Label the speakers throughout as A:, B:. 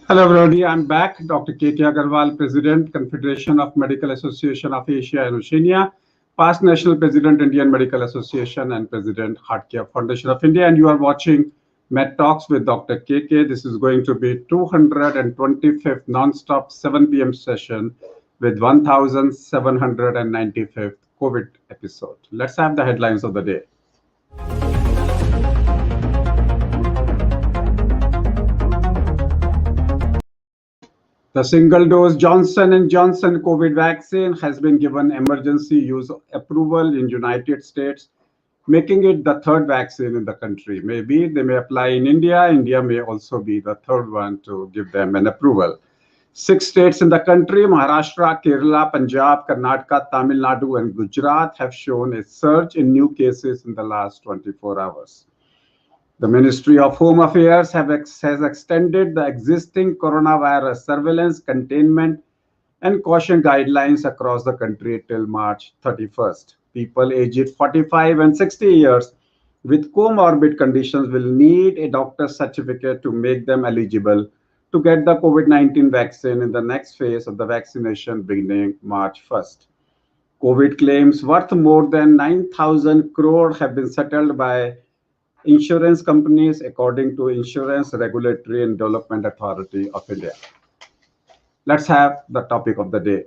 A: Hello everybody, I'm back. Dr. K.K. Agarwal, President, Confederation of Medical Association of Asia and Oceania, past National President, Indian Medical Association, and President, Heart Care Foundation of India. And you are watching Medtalks with Dr. K.K. This is going to be 225th non-stop 7 p.m. session with 1795th COVID episode. Let's have the headlines of the day. The single-dose Johnson & Johnson COVID vaccine has been given emergency use approval in United States, making it the third vaccine in the country. Maybe they may apply in India. India may also be the third one to give them an approval. 6 states in the country, Maharashtra, Kerala, Punjab, Karnataka, Tamil Nadu, and Gujarat have shown a surge in new cases in the last 24 hours. The Ministry of Home Affairs has extended the existing coronavirus surveillance, containment, and caution guidelines across the country till March 31st. People aged 45 and 60 years with comorbid conditions will need a doctor's certificate to make them eligible to get the COVID-19 vaccine in the next phase of the vaccination beginning March 1st. COVID claims worth more than 9,000 crore have been settled by insurance companies, according to Insurance Regulatory and Development Authority of India. Let's have the topic of the day.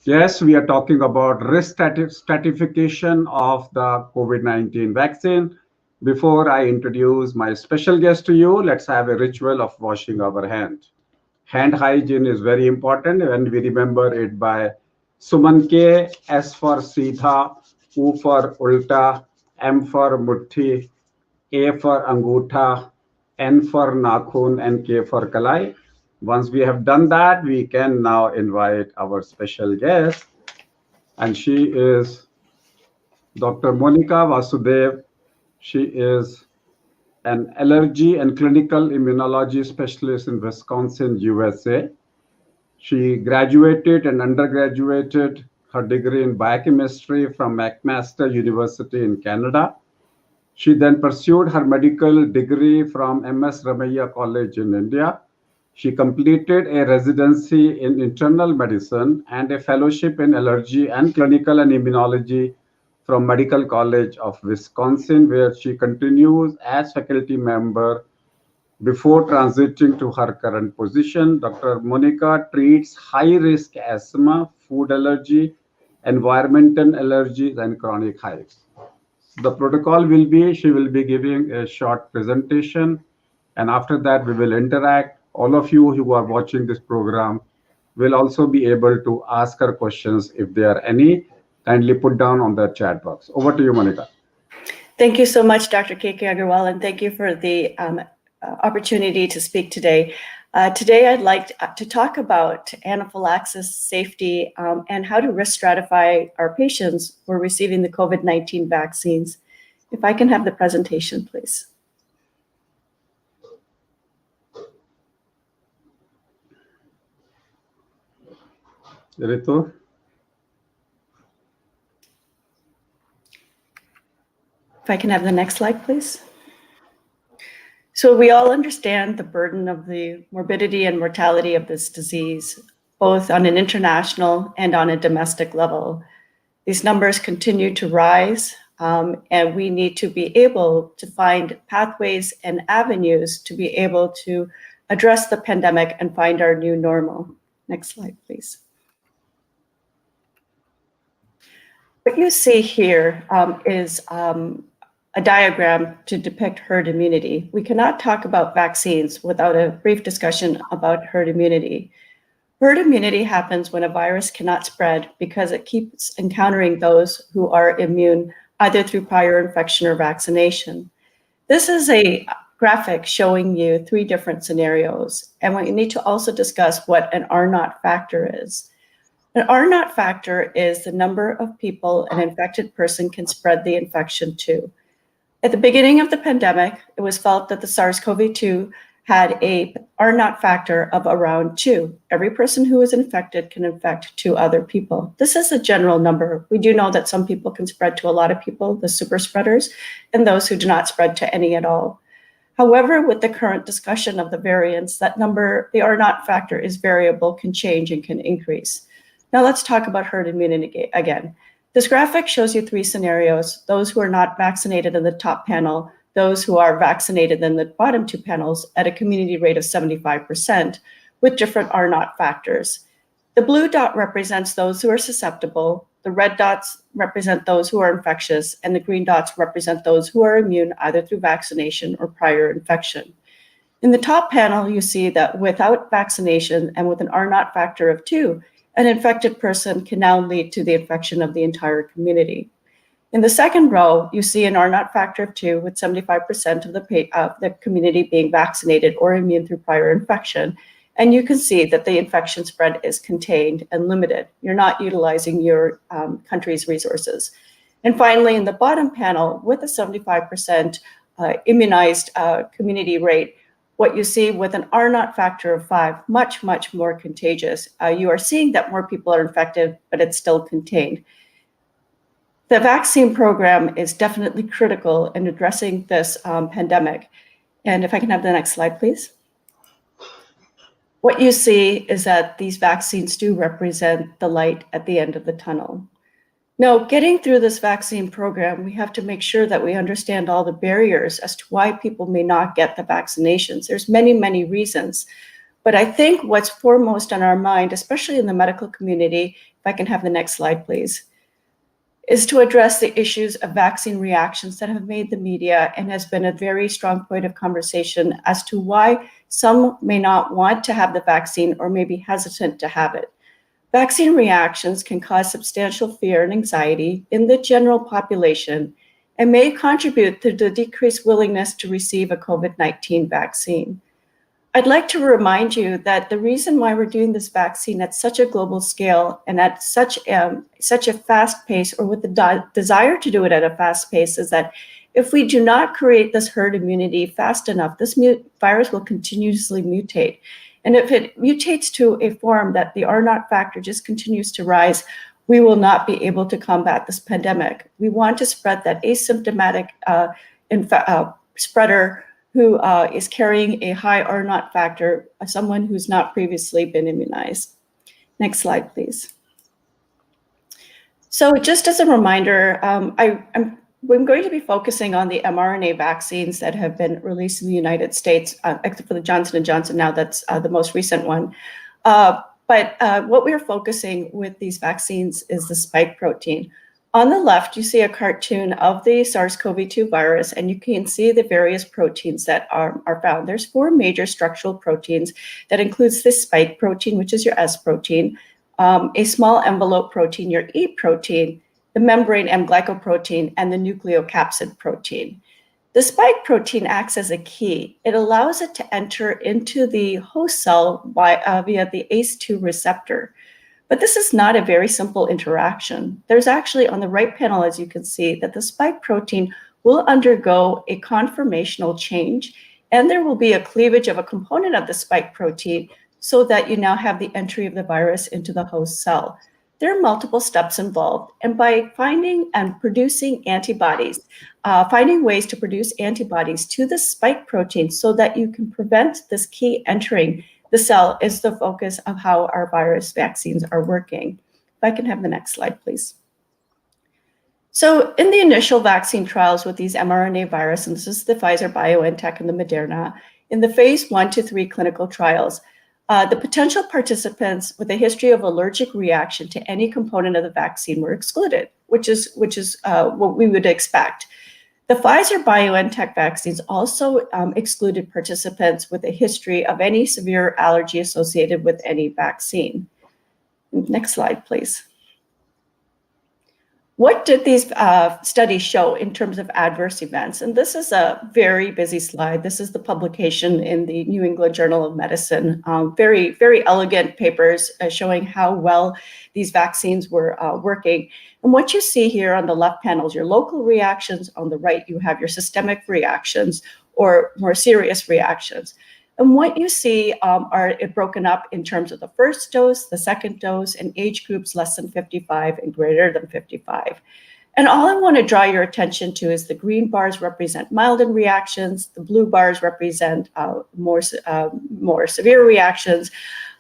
A: Yes, we are talking about risk stratification of the COVID-19 vaccine. Before I introduce my special guest to you, let's have a ritual of washing our hands. Hand hygiene is very important, and we remember it by Suman K, S for Seedha, U for Ulta, M for Mutti, A for Angutha, N for Nakhun, and K for Kalai. Once we have done that, we can now invite our special guest, and she is Dr. Monica Vasudeva. She is an allergy and clinical immunology specialist in Wisconsin, USA. She graduated and undergraduated her degree in biochemistry from McMaster University in Canada. She then pursued her medical degree from MS Ramaiah College in India. She completed a residency in internal medicine and a fellowship in allergy and clinical and immunology from Medical College of Wisconsin, where she continues as faculty member before transiting to her current position. Dr. Monica treats high-risk asthma, food allergy, environmental allergies, and chronic hives. The protocol will be, she will be giving a short presentation, and after that we will interact. All of you who are watching this program will also be able to ask her questions if there are any. Kindly put down on the chat box. Over to you, Monica.
B: Thank you so much, Dr. K.K. Agarwal, and thank you for the opportunity to speak today. Today, I'd like to talk about anaphylaxis safety and how to risk stratify our patients who are receiving the COVID-19 vaccines. If I can have the presentation, please.
A: Ritu?
B: If I can have the next slide, please. So we all understand the burden of the morbidity and mortality of this disease, both on an international and on a domestic level. These numbers continue to rise, and we need to be able to find pathways and avenues to be able to address the pandemic and find our new normal. Next slide, please. What you see here is a diagram to depict herd immunity. We cannot talk about vaccines without a brief discussion about herd immunity. Herd immunity happens when a virus cannot spread because it keeps encountering those who are immune, either through prior infection or vaccination. This is a graphic showing you 3 different scenarios, and we need to also discuss what an R0 factor is. An R0 factor is the number of people an infected person can spread the infection to. At the beginning of the pandemic, it was felt that the SARS-CoV-2 had a R0 factor of around 2. Every person who is infected can infect 2 other people. This is a general number. We do know that some people can spread to a lot of people, the super spreaders, and those who do not spread to any at all. However, with the current discussion of the variants, that number, the R0 factor is variable, can change and can increase. Now let's talk about herd immunity again. This graphic shows you 3 scenarios: those who are not vaccinated in the top panel, those who are vaccinated in the bottom 2 panels at a community rate of 75% with different R0 factors. The blue dot represents those who are susceptible, the red dots represent those who are infectious, and the green dots represent those who are immune either through vaccination or prior infection. In the top panel, you see that without vaccination and with an R0 factor of 2, an infected person can now lead to the infection of the entire community. In the second row, you see an R0 factor of 2 with 75% of the community being vaccinated or immune through prior infection. And you can see that the infection spread is contained and limited. You're not utilizing your country's resources. And finally, in the bottom panel, with a 75% immunized community rate, what you see with an R0 factor of 5, much, much more contagious. You are seeing that more people are infected, but it's still contained. The vaccine program is definitely critical in addressing this pandemic. And if I can have the next slide, please. What you see is that these vaccines do represent the light at the end of the tunnel. Now, getting through this vaccine program, we have to make sure that we understand all the barriers as to why people may not get the vaccinations. There's many, many reasons. But I think what's foremost on our mind, especially in the medical community, if I can have the next slide, please, is to address the issues of vaccine reactions that have made the media and has been a very strong point of conversation as to why some may not want to have the vaccine or may be hesitant to have it. Vaccine reactions can cause substantial fear and anxiety in the general population and may contribute to the decreased willingness to receive a COVID-19 vaccine. I'd like to remind you that the reason why we're doing this vaccine at such a global scale and at such a fast pace, or with the desire to do it at a fast pace, is that if we do not create this herd immunity fast enough, this virus will continuously mutate. And if it mutates to a form that the R0 factor just continues to rise, we will not be able to combat this pandemic. We want to spread that asymptomatic spreader who is carrying a high R0 factor, someone who's not previously been immunized. Next slide, please. So just as a reminder, I'm going to be focusing on the mRNA vaccines that have been released in the United States, except for the Johnson & Johnson now, that's the most recent one. But what we're focusing with these vaccines is the spike protein. On the left, you see a cartoon of the SARS-CoV-2 virus, and you can see the various proteins that are found. There's 4 major structural proteins that includes this spike protein, which is your S protein, a small envelope protein, your E protein, the membrane M glycoprotein, and the nucleocapsid protein. The spike protein acts as a key. It allows it to enter into the host cell via the ACE2 receptor. But this is not a very simple interaction. There's actually on the right panel, as you can see, that the spike protein will undergo a conformational change, and there will be a cleavage of a component of the spike protein so that you now have the entry of the virus into the host cell. There are multiple steps involved, and by finding and producing antibodies, finding ways to produce antibodies to the spike protein so that you can prevent this key entering the cell is the focus of how our virus vaccines are working. If I can have the next slide, please. So in the initial vaccine trials with these mRNA viruses, and this is the Pfizer, BioNTech, and the Moderna, in the phase 1 to 3 clinical trials, the potential participants with a history of allergic reaction to any component of the vaccine were excluded, which is what we would expect. The Pfizer BioNTech vaccines also excluded participants with a history of any severe allergy associated with any vaccine. Next slide, please. What did these studies show in terms of adverse events? And this is a very busy slide. This is the publication in the New England Journal of Medicine. Very, very elegant papers showing how well these vaccines were working. And what you see here on the left panel is your local reactions. On the right, you have your systemic reactions or more serious reactions. And what you see are it broken up in terms of the first dose, the second dose, and age groups less than 55 and greater than 55. And all I want to draw your attention to is the green bars represent milder reactions, the blue bars represent more severe reactions.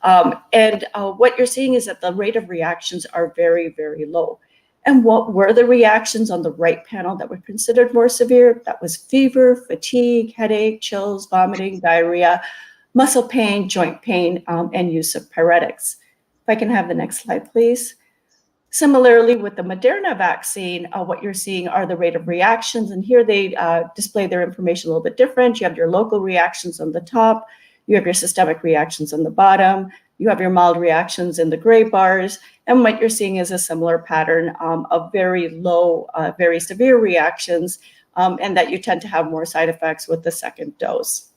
B: What you're seeing is that the rate of reactions are very, very low. And what were the reactions on the right panel that were considered more severe? That was fever, fatigue, headache, chills, vomiting, diarrhea, muscle pain, joint pain, and use of pyretics. If I can have the next slide, please. Similarly, with the Moderna vaccine, what you're seeing are the rate of reactions. And here they display their information a little bit different. You have your local reactions on the top. You have your systemic reactions on the bottom. You have your mild reactions in the gray bars. And what you're seeing is a similar pattern of very low, very severe reactions, and that you tend to have more side effects with the second dose.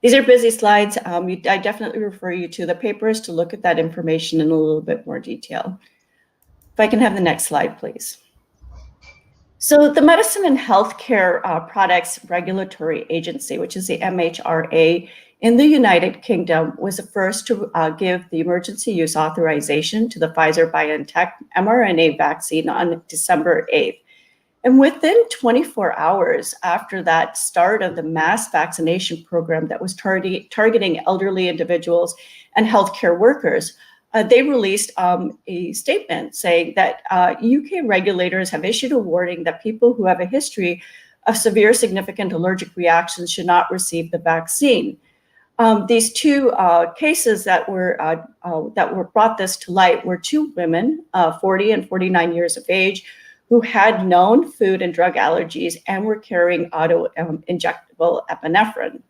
B: These are busy slides. I definitely refer you to the papers to look at that information in a little bit more detail. If I can have the next slide, please. So the Medicine and Healthcare Products Regulatory Agency, which is the MHRA in the United Kingdom, was the first to give the emergency use authorization to the Pfizer-BioNTech mRNA vaccine on December 8th. And within 24 hours after that start of the mass vaccination program that was targeting elderly individuals and healthcare workers, they released a statement saying that UK regulators have issued a warning that people who have a history of severe significant allergic reactions should not receive the vaccine. These two cases that were brought this to light were two women, 40 and 49 years of age, who had known food and drug allergies and were carrying auto-injectable epinephrine.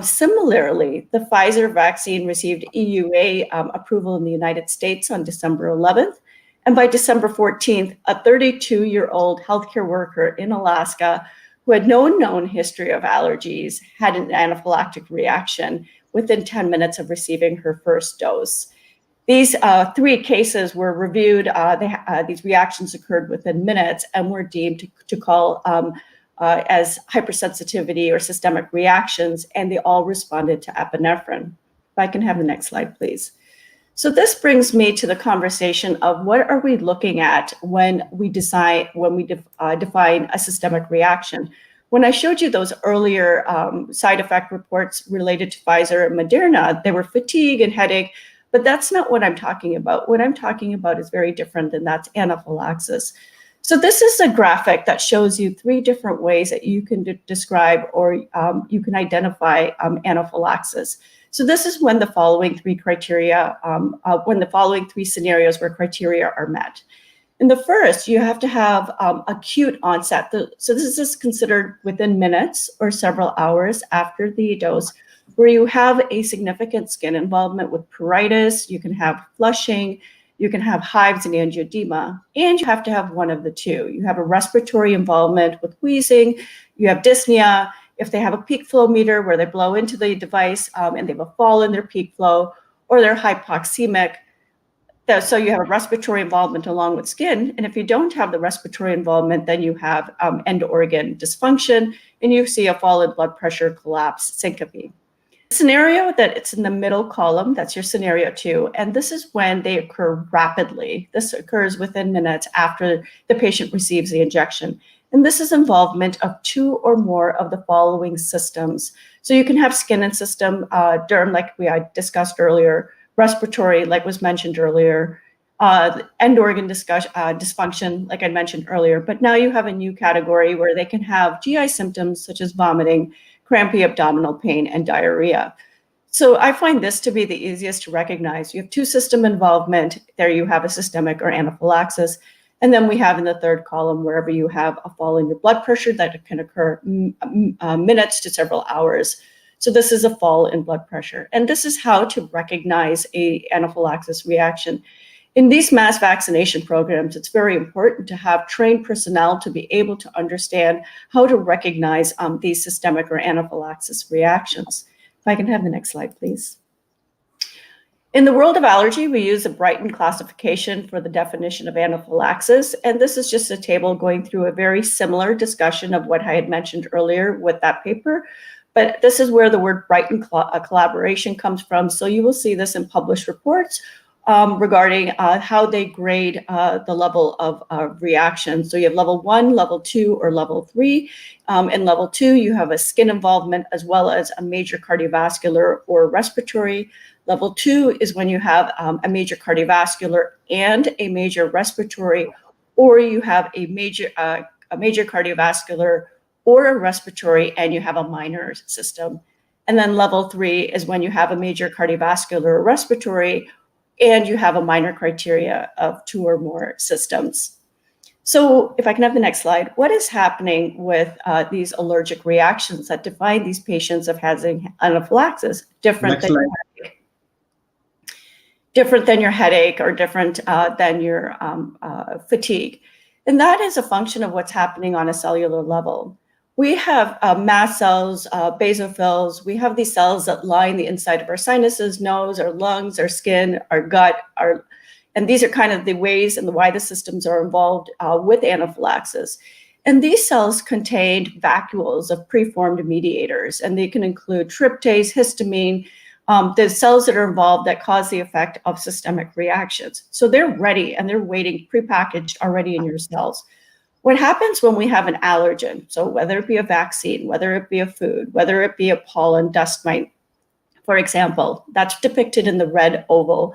B: Similarly, the Pfizer vaccine received EUA approval in the United States on December 11th. And by December 14th, a 32-year-old healthcare worker in Alaska who had no known history of allergies had an anaphylactic reaction within 10 minutes of receiving her first dose. These three cases were reviewed. These reactions occurred within minutes and were deemed to call as hypersensitivity or systemic reactions, and they all responded to epinephrine. If I can have the next slide, please. So this brings me to the conversation of what are we looking at when we define a systemic reaction. When I showed you those earlier side effect reports related to Pfizer and Moderna, they were fatigue and headache, but that's not what I'm talking about. What I'm talking about is very different, and that's anaphylaxis. So this is a graphic that shows you three different ways that you can describe or you can identify anaphylaxis. So this is when the following three criteria, when the following three scenarios where criteria are met. In the first, you have to have acute onset. So this is considered within minutes or several hours after the dose, where you have a significant skin involvement with pruritus, you can have flushing, you can have hives and angioedema, and you have to have one of the two. You have a respiratory involvement with wheezing, you have dyspnea. If they have a peak flow meter where they blow into the device and they have a fall in their peak flow, or they're hypoxemic, so you have a respiratory involvement along with skin. And if you don't have the respiratory involvement, then you have end organ dysfunction, and you see a fall in blood pressure, collapse, syncope. Scenario that it's in the middle column, that's your scenario 2, and this is when they occur rapidly. This occurs within minutes after the patient receives the injection. And this is involvement of 2 or more of the following systems. So you can have skin and system, derm, like we discussed earlier, respiratory, like was mentioned earlier, end organ dysfunction, like I mentioned earlier. But now you have a new category where they can have GI symptoms such as vomiting, crampy abdominal pain, and diarrhea. So I find this to be the easiest to recognize. You have 2 system involvement. There you have a systemic or anaphylaxis. And then we have in the third column, wherever you have a fall in your blood pressure that can occur minutes to several hours. So this is a fall in blood pressure. And this is how to recognize a anaphylaxis reaction. In these mass vaccination programs, it's very important to have trained personnel to be able to understand how to recognize these systemic or anaphylaxis reactions. If I can have the next slide, please. In the world of allergy, we use a Brighton classification for the definition of anaphylaxis. And this is just a table going through a very similar discussion of what I had mentioned earlier with that paper. But this is where the word Brighton collaboration comes from. So you will see this in published reports regarding how they grade the level of reaction. So you have level 1, level 2, or level 3. In level 2, you have a skin involvement as well as a major cardiovascular or respiratory. Level 2 is when you have a major cardiovascular and a major respiratory, or you have a major cardiovascular or a respiratory and you have a minor system. And then level 3 is when you have a major cardiovascular or respiratory and you have a minor criteria of 2 or more systems. So if I can have the next slide, what is happening with these allergic reactions that define these patients of having anaphylaxis different than your headache or different than your fatigue? And that is a function of what's happening on a cellular level. We have mast cells, basophils. We have these cells that line the inside of our sinuses, nose, our lungs, our skin, our gut, and these are kind of the ways and why the systems are involved with anaphylaxis. And these cells contain vacuoles of preformed mediators, and they can include tryptase, histamine, the cells that are involved that cause the effect of systemic reactions. So they're ready and they're waiting, prepackaged already in your cells. What happens when we have an allergen, so whether it be a vaccine, whether it be a food, whether it be a pollen dust mite, for example, that's depicted in the red oval.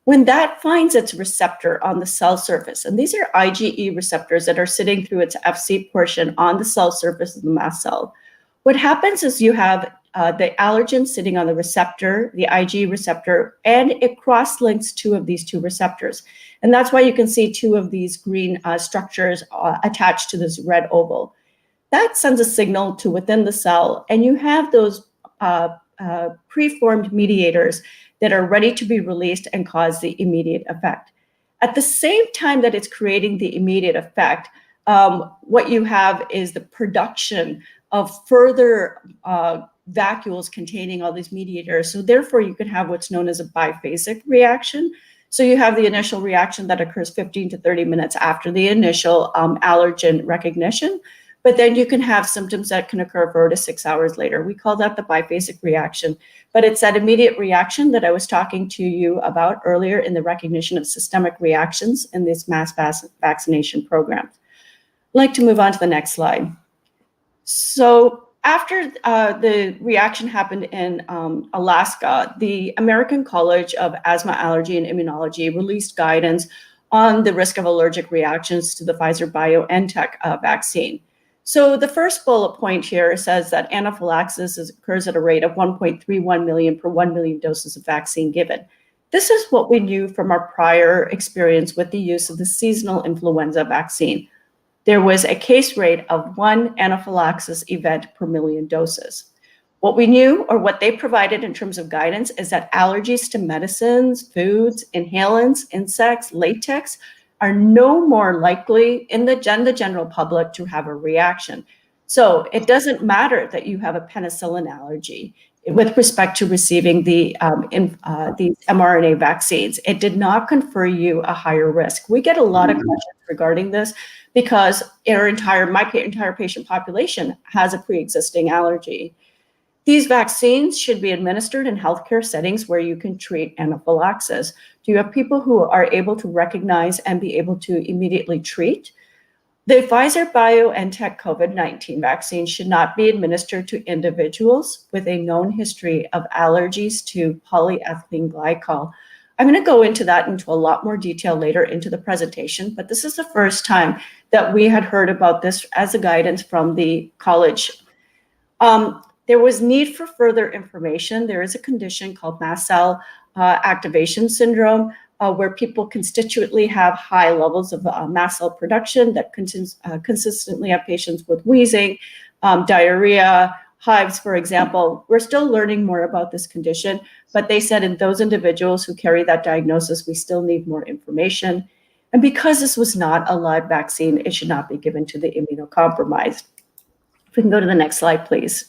B: When that finds its receptor on the cell surface, and these are IgE receptors that are sitting through its Fc portion on the cell surface of the mast cell, what happens is you have the allergen sitting on the receptor, the IgE receptor, and it cross-links 2 of these 2 receptors. And that's why you can see 2 of these green structures attached to this red oval. That sends a signal to within the cell, and you have those preformed mediators that are ready to be released and cause the immediate effect. At the same time that it's creating the immediate effect, what you have is the production of further vacuoles containing all these mediators. So therefore, you can have what's known as a biphasic reaction. So you have the initial reaction that occurs 15 to 30 minutes after the initial allergen recognition, but then you can have symptoms that can occur 4 to 6 hours later. We call that the biphasic reaction, but it's that immediate reaction that I was talking to you about earlier in the recognition of systemic reactions in this mass vaccination program. I'd like to move on to the next slide. So after the reaction happened in Alaska, the American College of Asthma, Allergy, and Immunology released guidance on the risk of allergic reactions to the Pfizer-BioNTech vaccine. So the first bullet point here says that anaphylaxis occurs at a rate of 1.31 million per 1 million doses of vaccine given. This is what we knew from our prior experience with the use of the seasonal influenza vaccine. There was a case rate of 1 anaphylaxis event per million doses. What we knew, or what they provided in terms of guidance, is that allergies to medicines, foods, inhalants, insects, latex are no more likely in the general public to have a reaction. So it doesn't matter that you have a penicillin allergy with respect to receiving these mRNA vaccines. It did not confer you a higher risk. We get a lot of questions regarding this because my entire patient population has a pre-existing allergy. These vaccines should be administered in healthcare settings where you can treat anaphylaxis. Do you have people who are able to recognize and be able to immediately treat? The Pfizer-BioNTech COVID-19 vaccine should not be administered to individuals with a known history of allergies to polyethylene glycol. I'm going to go into that into a lot more detail later into the presentation, but this is the first time that we had heard about this as a guidance from the college. There was need for further information. There is a condition called mast cell activation syndrome, where people constitutively have high levels of mast cell production that consistently have patients with wheezing, diarrhea, hives, for example. We're still learning more about this condition, but they said in those individuals who carry that diagnosis, we still need more information. And because this was not a live vaccine, it should not be given to the immunocompromised. If we can go to the next slide, please.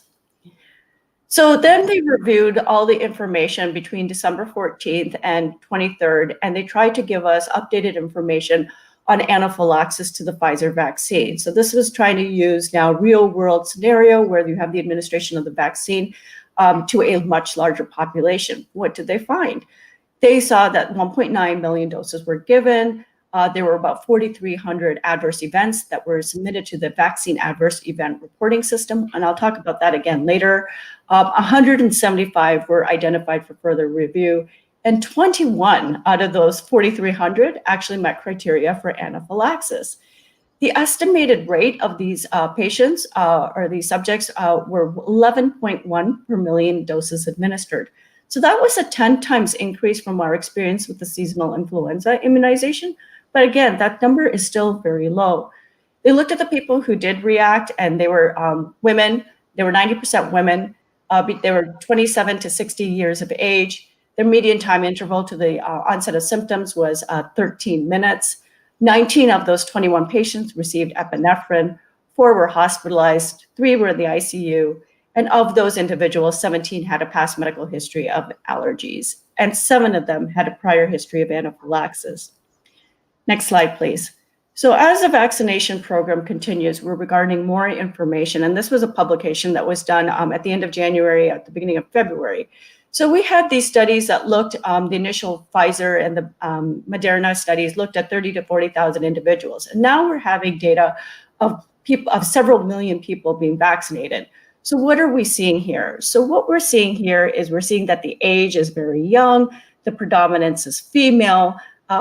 B: So then they reviewed all the information between December 14th and 23rd, and they tried to give us updated information on anaphylaxis to the Pfizer vaccine. So this was trying to use now real world scenario where you have the administration of the vaccine to a much larger population. What did they find? They saw that 1.9 million doses were given. There were about 4,300 adverse events that were submitted to the vaccine adverse event reporting system. And I'll talk about that again later. 175 were identified for further review. And 21 out of those 4,300 actually met criteria for anaphylaxis. The estimated rate of these patients or these subjects were 11.1 per million doses administered. So that was a 10 times increase from our experience with the seasonal influenza immunization. But again, that number is still very low. They looked at the people who did react, and they were women. They were 90% women. They were 27 to 60 years of age. Their median time interval to the onset of symptoms was 13 minutes. 19 of those 21 patients received epinephrine. 4 were hospitalized. 3 were in the ICU. And of those individuals, 17 had a past medical history of allergies, and 7 of them had a prior history of anaphylaxis. Next slide, please. So as the vaccination program continues, we're regarding more information. And this was a publication that was done at the end of January, at the beginning of February. So we had these studies that looked, the initial Pfizer and the Moderna studies looked at 30 to 40,000 individuals. And now we're having data of several million people being vaccinated. So what are we seeing here? So what we're seeing here is we're seeing that the age is very young, the predominance is female,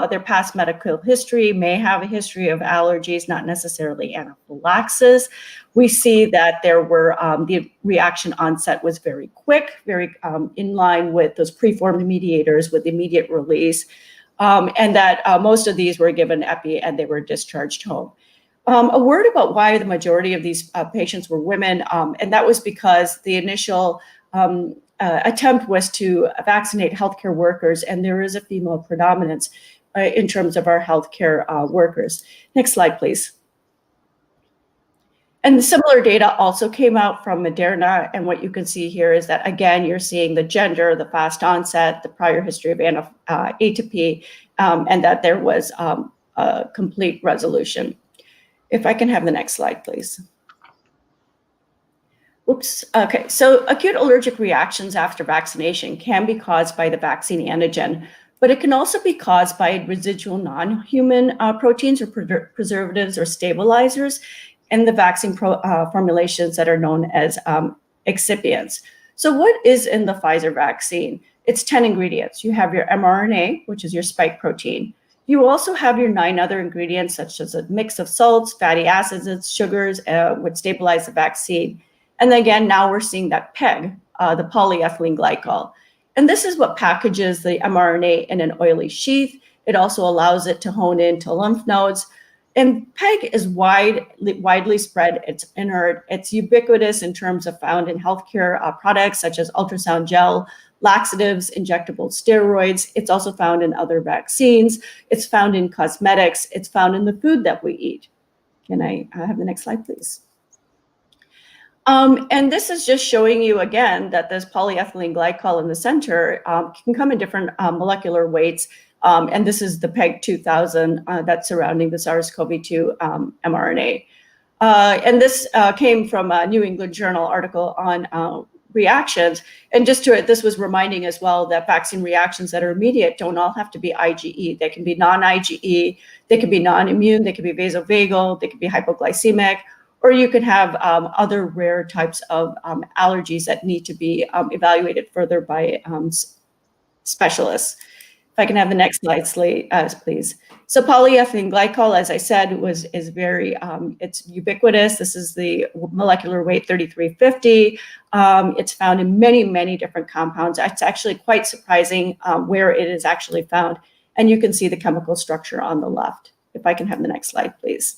B: their past medical history may have a history of allergies, not necessarily anaphylaxis. We see that there were, the reaction onset was very quick, very in line with those preformed mediators with immediate release, and that most of these were given epi and they were discharged home. A word about why the majority of these patients were women, and that was because the initial attempt was to vaccinate healthcare workers, and there is a female predominance in terms of our healthcare workers. Next slide, please. And similar data also came out from Moderna, and what you can see here is that, again, you're seeing the gender, the fast onset, the prior history of atopy, and that there was a complete resolution. If I can have the next slide, please. Oops. Okay, so acute allergic reactions after vaccination can be caused by the vaccine antigen, but it can also be caused by residual non-human proteins or preservatives or stabilizers in the vaccine formulations that are known as excipients. So what is in the Pfizer vaccine? It's 10 ingredients. You have your mRNA, which is your spike protein. You also have your 9 other ingredients, such as a mix of salts, fatty acids, sugars, which stabilize the vaccine. And again, now we're seeing that PEG, the polyethylene glycol. And this is what packages the mRNA in an oily sheath. It also allows it to hone into lymph nodes. And PEG is widely spread. It's inert. It's ubiquitous in terms of found in healthcare products, such as ultrasound gel, laxatives, injectable steroids. It's also found in other vaccines. It's found in cosmetics. It's found in the food that we eat. Can I have the next slide, please? And this is just showing you again that this polyethylene glycol in the center can come in different molecular weights. And this is the PEG 2000 that's surrounding the SARS-CoV-2 mRNA. And this came from a New England Journal article on reactions. And this was reminding as well that vaccine reactions that are immediate don't all have to be IgE. They can be non-IgE, they can be non-immune, they can be vasovagal, they can be hypoglycemic, or you can have other rare types of allergies that need to be evaluated further by specialists. If I can have the next slide, please. So polyethylene glycol, as I said, is very, it's ubiquitous. This is the molecular weight 3350. It's found in many, many different compounds. It's actually quite surprising where it is actually found. And you can see the chemical structure on the left. If I can have the next slide, please.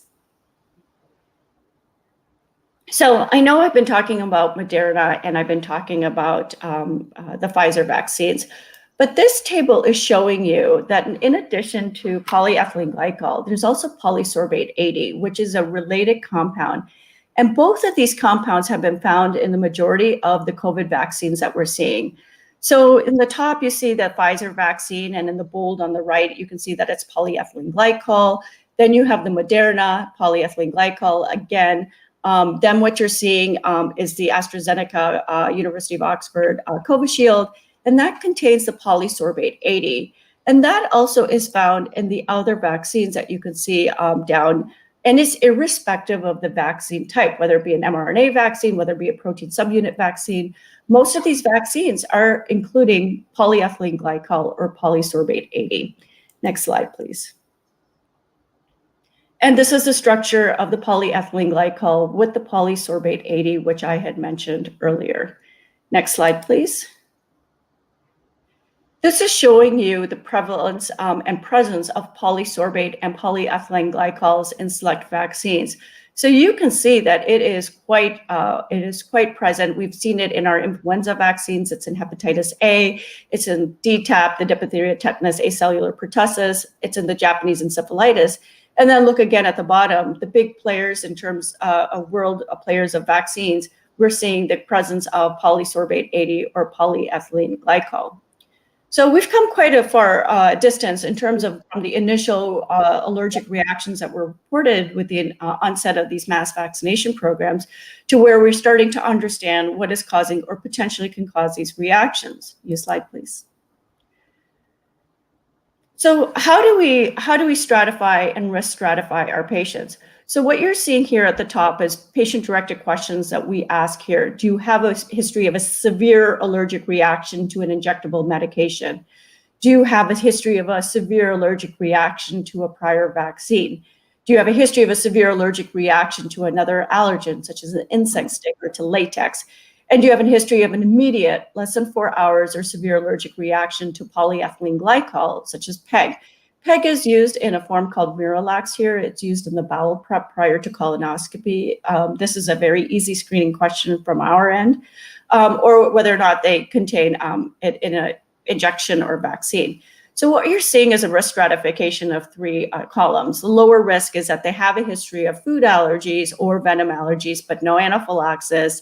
B: So I know I've been talking about Moderna and I've been talking about the Pfizer vaccines, but this table is showing you that in addition to polyethylene glycol, there's also polysorbate 80, which is a related compound. And both of these compounds have been found in the majority of the COVID vaccines that we're seeing. So in the top, you see the Pfizer vaccine, and in the bold on the right, you can see that it's polyethylene glycol. Then you have the Moderna, polyethylene glycol again. Then what you're seeing is the AstraZeneca, University of Oxford Covishield, and that contains the polysorbate 80. And that also is found in the other vaccines that you can see down. And it's irrespective of the vaccine type, whether it be an mRNA vaccine, whether it be a protein subunit vaccine. Most of these vaccines are including polyethylene glycol or polysorbate 80. Next slide, please. And this is the structure of the polyethylene glycol with the polysorbate 80, which I had mentioned earlier. Next slide, please. This is showing you the prevalence and presence of polysorbate and polyethylene glycols in select vaccines. So you can see that it is quite present. We've seen it in our influenza vaccines. It's in hepatitis A. It's in DTaP, the diphtheria, tetanus, acellular pertussis. It's in the Japanese encephalitis. And then look again at the bottom, the big players in terms of world players of vaccines. We're seeing the presence of polysorbate 80 or polyethylene glycol. So we've come quite a far distance in terms of from the initial allergic reactions that were reported with the onset of these mass vaccination programs to where we're starting to understand what is causing or potentially can cause these reactions. Next slide, please. So how do we stratify and risk stratify our patients? So what you're seeing here at the top is patient-directed questions that we ask here. Do you have a history of a severe allergic reaction to an injectable medication? Do you have a history of a severe allergic reaction to a prior vaccine? Do you have a history of a severe allergic reaction to another allergen, such as an insect stick or to latex? And do you have a history of an immediate, less than 4 hours, or severe allergic reaction to polyethylene glycol, such as PEG? PEG is used in a form called Miralax here. It's used in the bowel prep prior to colonoscopy. This is a very easy screening question from our end, or whether or not they contain it in an injection or vaccine. So what you're seeing is a risk stratification of 3 columns. The lower risk is that they have a history of food allergies or venom allergies, but no anaphylaxis.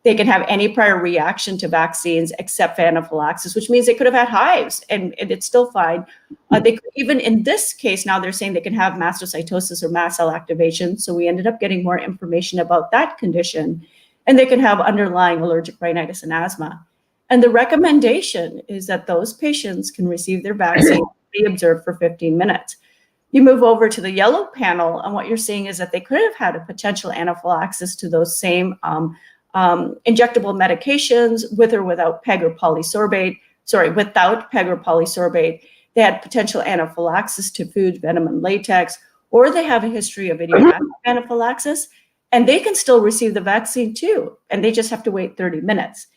B: They can have any prior reaction to vaccines except for anaphylaxis, which means they could have had hives and it's still fine. They could, even in this case, now they're saying they can have mastocytosis or mast cell activation. So we ended up getting more information about that condition. And they can have underlying allergic rhinitis and asthma. And the recommendation is that those patients can receive their vaccine, be observed for 15 minutes. You move over to the yellow panel, and what you're seeing is that they could have had a potential anaphylaxis to those same injectable medications with or without PEG or polysorbate, without PEG or polysorbate. They had potential anaphylaxis to food, venom, and latex, or they have a history of idiopathic anaphylaxis, and they can still receive the vaccine too, and they just have to wait 30 minutes.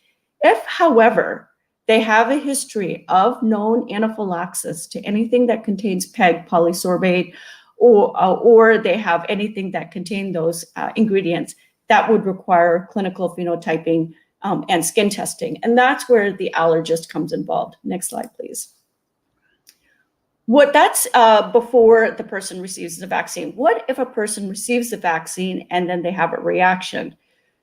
B: If, however, they have a history of known anaphylaxis to anything that contains PEG, polysorbate, or they have anything that contain those ingredients, that would require clinical phenotyping and skin testing. And that's where the allergist comes involved. Next slide, please. That's before the person receives the vaccine. What if a person receives the vaccine and then they have a reaction?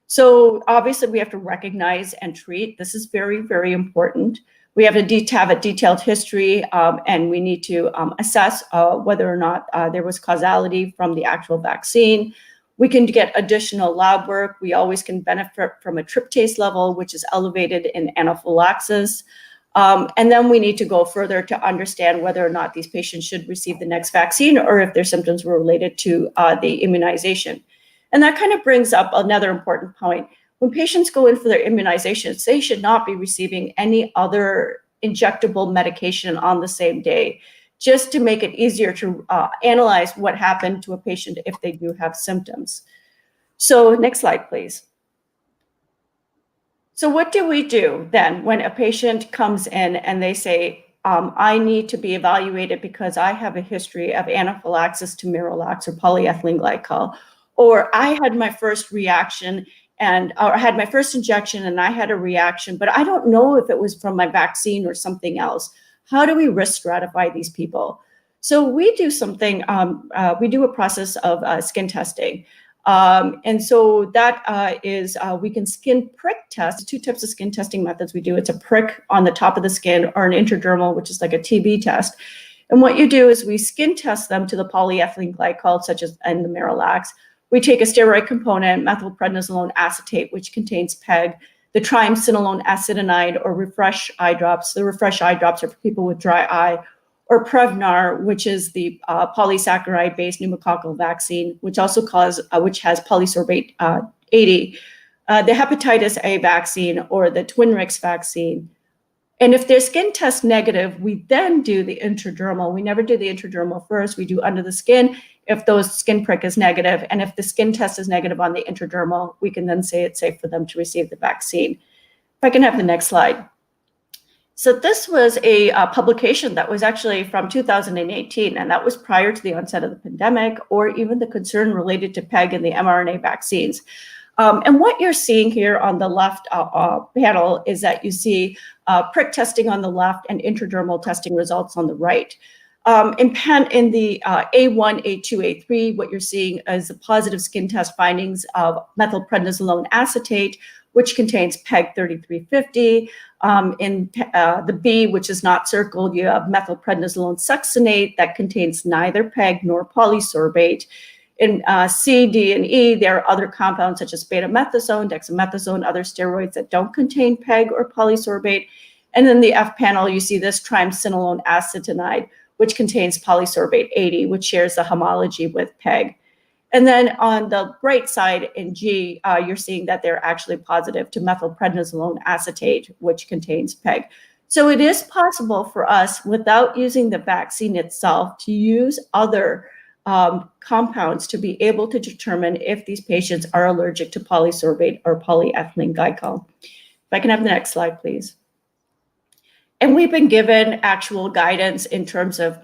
B: So obviously we have to recognize and treat. This is very, very important. We have to have a detailed history and we need to assess whether or not there was causality from the actual vaccine. We can get additional lab work. We always can benefit from a tryptase level, which is elevated in anaphylaxis. And then we need to go further to understand whether or not these patients should receive the next vaccine or if their symptoms were related to the immunization. And that kind of brings up another important point. When patients go in for their immunizations, they should not be receiving any other injectable medication on the same day, just to make it easier to analyze what happened to a patient if they do have symptoms. So next slide, please. So what do we do then when a patient comes in and they say, I need to be evaluated because I have a history of anaphylaxis to Miralax or polyethylene glycol, or I had my first reaction or I had my first injection and I had a reaction, but I don't know if it was from my vaccine or something else. How do we risk stratify these people? So we do something, we do a process of skin testing. And so that is, we can skin prick test, 2 types of skin testing methods we do. It's a prick on the top of the skin or an intradermal, which is like a TB test. And what you do is we skin test them to the polyethylene glycol, such as and the Miralax. We take a steroid component, methylprednisolone acetate, which contains PEG, the triamcinolone acetonide or refresh eye drops. The refresh eye drops are for people with dry eye, or Prevnar, which is the polysaccharide-based pneumococcal vaccine, which also which has polysorbate 80, the hepatitis A vaccine, or the Twinrix vaccine. And if their skin test negative, we then do the intradermal. We never do the intradermal first. We do under the skin if those skin prick is negative. And if the skin test is negative on the intradermal, we can then say it's safe for them to receive the vaccine. If I can have the next slide. So this was a publication that was actually from 2018, and that was prior to the onset of the pandemic or even the concern related to PEG and the mRNA vaccines. And what you're seeing here on the left panel is that you see prick testing on the left and intradermal testing results on the right. In the A1, A2, A3, what you're seeing is the positive skin test findings of methylprednisolone acetate, which contains PEG 3350. In the B, which is not circled, you have methylprednisolone succinate that contains neither PEG nor polysorbate. In C, D, and E, there are other compounds such as betamethasone, dexamethasone, other steroids that don't contain PEG or polysorbate. And then the F panel, you see this triamcinolone acetonide, which contains polysorbate 80, which shares the homology with PEG. And then on the right side in G, you're seeing that they're actually positive to methylprednisolone acetate, which contains PEG. So it is possible for us, without using the vaccine itself, to use other compounds to be able to determine if these patients are allergic to polysorbate or polyethylene glycol. If I can have the next slide, please. And we've been given actual guidance in terms of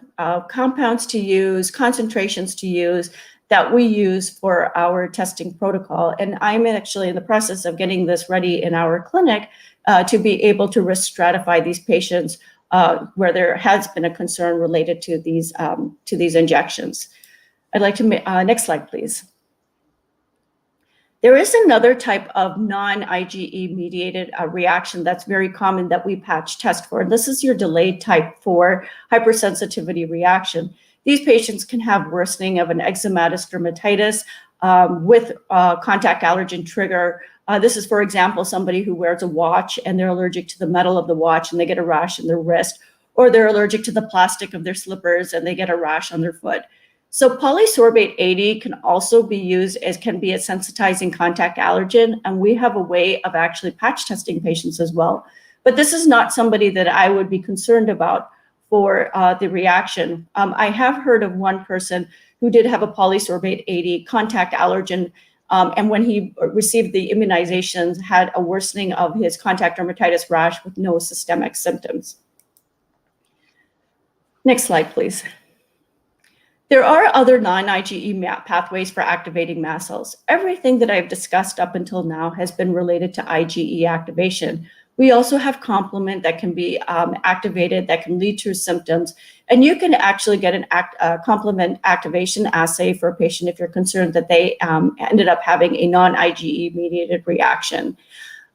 B: compounds to use, concentrations to use, that we use for our testing protocol. And I'm actually in the process of getting this ready in our clinic to be able to risk stratify these patients where there has been a concern related to these injections. I'd like to next slide, please. There is another type of non-IgE mediated reaction that's very common that we patch test for. And this is your delayed type 4 hypersensitivity reaction. These patients can have worsening of an eczematous dermatitis with contact allergen trigger. This is, for example, somebody who wears a watch and they're allergic to the metal of the watch and they get a rash in their wrist, or they're allergic to the plastic of their slippers and they get a rash on their foot. So polysorbate 80 can also be used as can be a sensitizing contact allergen, and we have a way of actually patch testing patients as well. But this is not somebody that I would be concerned about for the reaction. I have heard of one person who did have a polysorbate 80 contact allergen, and when he received the immunizations, had a worsening of his contact dermatitis rash with no systemic symptoms. Next slide, please. There are other non-IgE pathways for activating mast cells. Everything that I've discussed up until now has been related to IgE activation. We also have complement that can be activated that can lead to symptoms. And you can actually get a complement activation assay for a patient if you're concerned that they ended up having a non-IgE mediated reaction.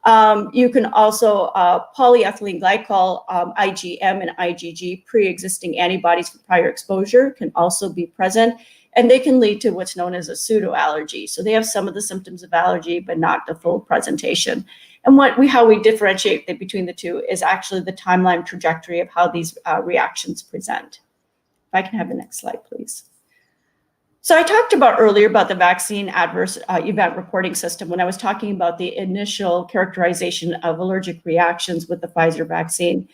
B: You can also, polyethylene glycol, IgM and IgG, pre-existing antibodies for prior exposure can also be present, and they can lead to what's known as a pseudo-allergy. So they have some of the symptoms of allergy, but not the full presentation. And how we differentiate between the two is actually the timeline trajectory of how these reactions present. If I can have the next slide, please. So I talked about earlier about the vaccine adverse event reporting system when I was talking about the initial characterization of allergic reactions with the Pfizer vaccine.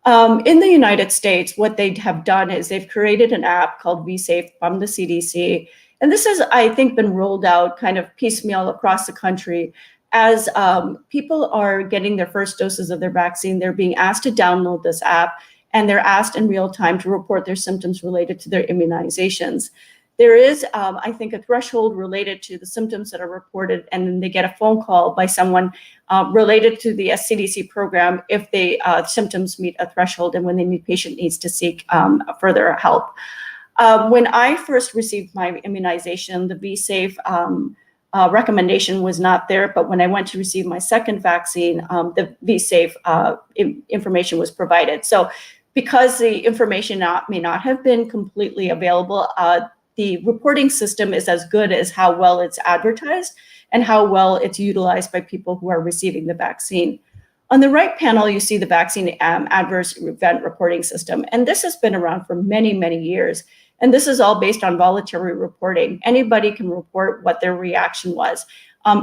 B: In the United States, what they have done is they've created an app called vSafe from the CDC. And this has, I think, been rolled out kind of piecemeal across the country. As people are getting their first doses of their vaccine, they're being asked to download this app, and they're asked in real time to report their symptoms related to their immunizations. There is, I think, a threshold related to the symptoms that are reported, and then they get a phone call by someone related to the CDC program if the symptoms meet a threshold and when the patient needs to seek further help. When I first received my immunization, the vSafe recommendation was not there, but when I went to receive my second vaccine, the vSafe information was provided. So because the information may not have been completely available, the reporting system is as good as how well it's advertised and how well it's utilized by people who are receiving the vaccine. On the right panel, you see the vaccine adverse event reporting system. And this has been around for many, many years. And this is all based on voluntary reporting. Anybody can report what their reaction was.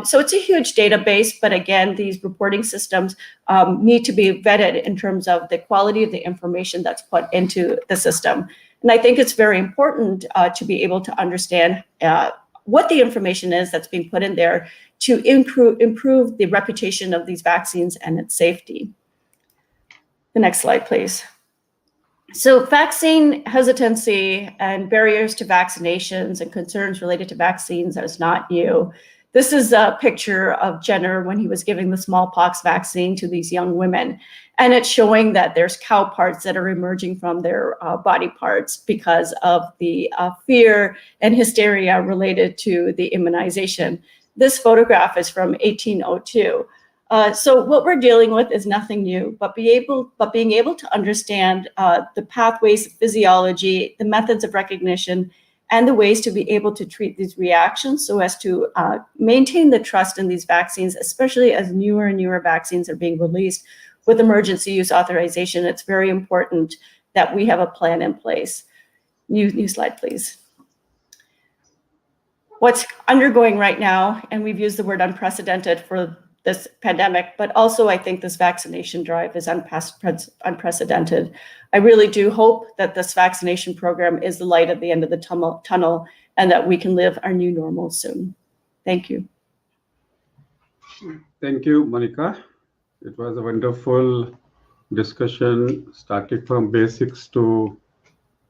B: So it's a huge database, but again, these reporting systems need to be vetted in terms of the quality of the information that's put into the system. And I think it's very important to be able to understand what the information is that's being put in there to improve the reputation of these vaccines and its safety. The next slide, please. So vaccine hesitancy and barriers to vaccinations and concerns related to vaccines is not new. This is a picture of Jenner when he was giving the smallpox vaccine to these young women. And it's showing that there's cow parts that are emerging from their body parts because of the fear and hysteria related to the immunization. This photograph is from 1802. So what we're dealing with is nothing new, but being able to understand the pathways, physiology, the methods of recognition, and the ways to be able to treat these reactions so as to maintain the trust in these vaccines, especially as newer and newer vaccines are being released with emergency use authorization. It's very important that we have a plan in place. New slide, please. What's undergoing right now, and we've used the word unprecedented for this pandemic, but also I think this vaccination drive is unprecedented. I really do hope that this vaccination program is the light at the end of the tunnel and that we can live our new normal soon. Thank you.
A: Thank you, Monica. It was a wonderful discussion, starting from basics to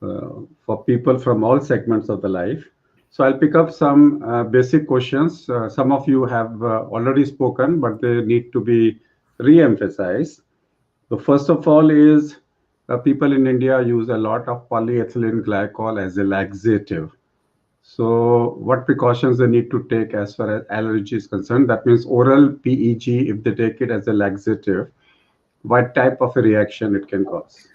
A: for people from all segments of the life. So I'll pick up some basic questions. Some of you have already spoken, but they need to be re-emphasized. The first of all is people in India use a lot of polyethylene glycol as a laxative. So what precautions they need to take as far as allergy is concerned? That means oral PEG, if they take it as a laxative, what type of a reaction it can cause?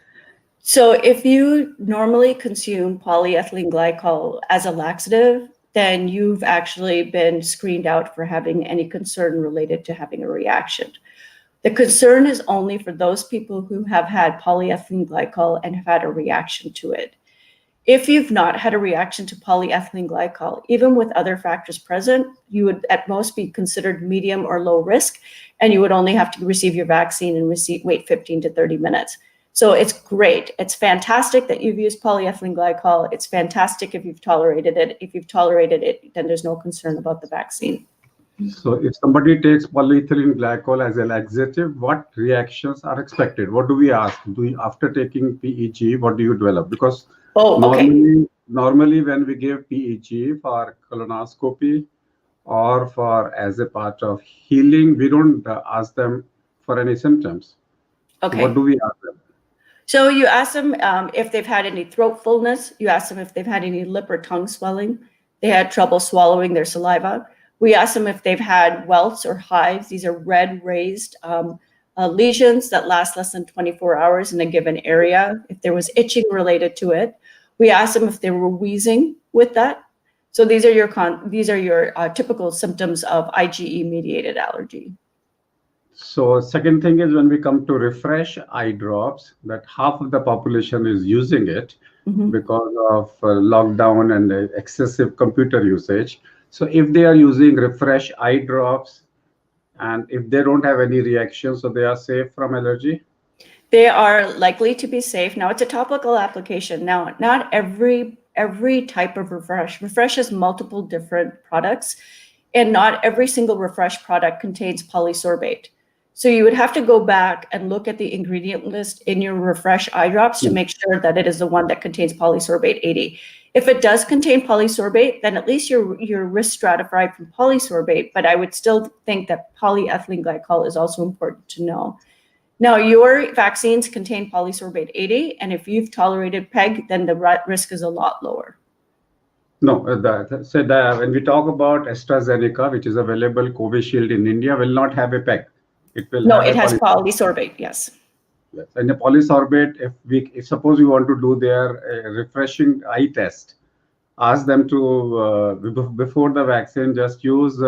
B: So if you normally consume polyethylene glycol as a laxative, then you've actually been screened out for having any concern related to having a reaction. The concern is only for those people who have had polyethylene glycol and have had a reaction to it. If you've not had a reaction to polyethylene glycol, even with other factors present, you would at most be considered medium or low risk, and you would only have to receive your vaccine and wait 15 to 30 minutes. So it's great. It's fantastic that you've used polyethylene glycol. It's fantastic if you've tolerated it. If you've tolerated it, then there's no concern about the vaccine.
A: So if somebody takes polyethylene glycol as a laxative, what reactions are expected? What do we ask? After taking PEG, what do you develop? Because normally when we give PEG for colonoscopy or for as a part of healing, we don't ask them for any symptoms.
B: Okay.
A: So what do we ask them?
B: So you ask them if they've had any throat fullness. You ask them if they've had any lip or tongue swelling. They had trouble swallowing their saliva. We ask them if they've had welts or hives. These are red raised lesions that last less than 24 hours in a given area. If there was itching related to it, we ask them if they were wheezing with that. So these are your typical symptoms of IgE mediated allergy. So
A: second thing is when we come to refresh eye drops, that half of the population is using it because of lockdown and excessive computer usage. So if they are using refresh eye drops and if they don't have any reaction, so they are safe from allergy?
B: They are likely to be safe. Now it's a topical application. Now, not every type of refresh. Refresh has multiple different products and not every single refresh product contains polysorbate. So you would have to go back and look at the ingredient list in your refresh eye drops to make sure that it is the one that contains polysorbate 80. If it does contain polysorbate, then at least you're risk stratified from polysorbate, but I would still think that polyethylene glycol is also important to know. Now, your vaccines contain polysorbate 80, and if you've tolerated PEG, then the risk is a lot lower.
A: No, when we talk about AstraZeneca, which is available, Covishield in India, will not have a PEG.
B: It has polysorbate, yes.
A: Yes, and the polysorbate, if suppose you want to do their refreshing eye test, ask them to before the vaccine just use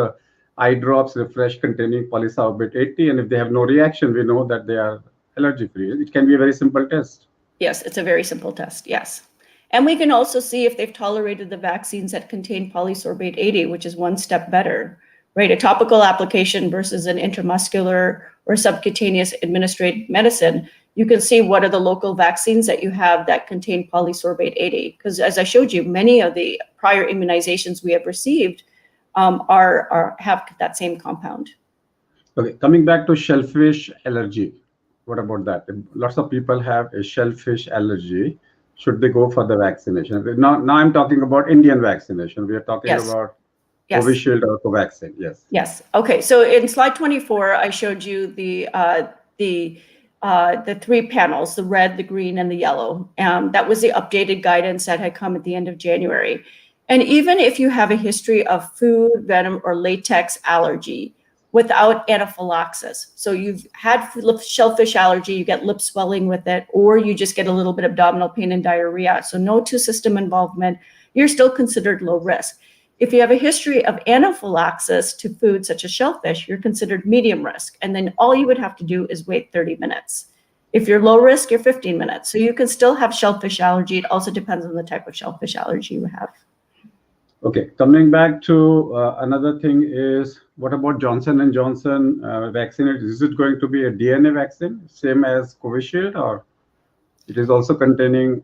A: eye drops refresh containing polysorbate 80, and if they have no reaction, we know that they are allergy free. It can be a very simple test.
B: Yes, it's a very simple test. Yes. And we can also see if they've tolerated the vaccines that contain polysorbate 80, which is one step better, right? A topical application versus an intramuscular or subcutaneous administered medicine. You can see what are the local vaccines that you have that contain polysorbate 80. Because as I showed you, many of the prior immunizations we have received have that same compound.
A: Okay, coming back to shellfish allergy. What about that? Lots of people have a shellfish allergy. Should they go for the vaccination? Now I'm talking about Indian vaccination. We are talking about Covishield or Covaxin. Yes.
B: Yes. Okay. So in slide 24, I showed you the three panels: the red, the green, and the yellow. That was the updated guidance that had come at the end of January. And even if you have a history of food, venom, or latex allergy, without anaphylaxis. So you've had shellfish allergy, you get lip swelling with it, or you just get a little bit of abdominal pain and diarrhea. So no two system involvement, you're still considered low risk. If you have a history of anaphylaxis to food such as shellfish, you're considered medium risk. And then all you would have to do is wait 30 minutes. If you're low risk, you're 15 minutes. So you can still have shellfish allergy. It also depends on the type of shellfish allergy you have.
A: Okay, coming back to another thing is, what about Johnson & Johnson vaccine? Is it going to be a DNA vaccine, same as Covishield, or it is also containing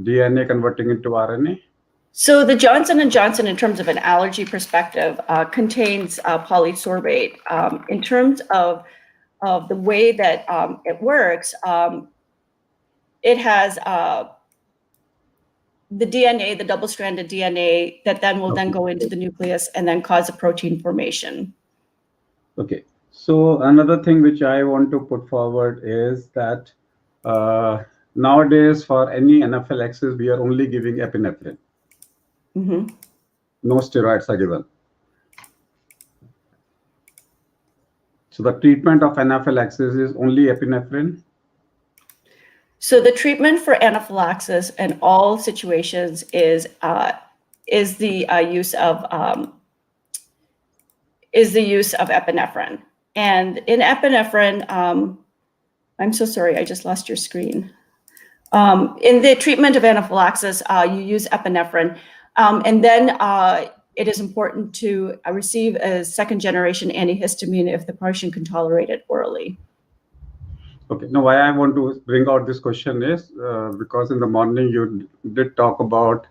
A: DNA converting into RNA?
B: So the Johnson & Johnson, in terms of an allergy perspective, contains polysorbate. In terms of the way that it works, it has the DNA, the double-stranded DNA, that then will then go into the nucleus and then cause a protein formation.
A: Okay. So another thing which I want to put forward is that nowadays for any anaphylaxis, we are only giving epinephrine.
B: Mm-hmm.
A: No steroids are given. So the treatment of anaphylaxis is only epinephrine.
B: So the treatment for anaphylaxis in all situations is the use of epinephrine. And in epinephrine, I'm so sorry, I just lost your screen. In the treatment of anaphylaxis, you use epinephrine, and then it is important to receive a second-generation antihistamine if the patient can tolerate it orally.
A: Okay. Now, why I want to bring out this question is because in the morning you did talk about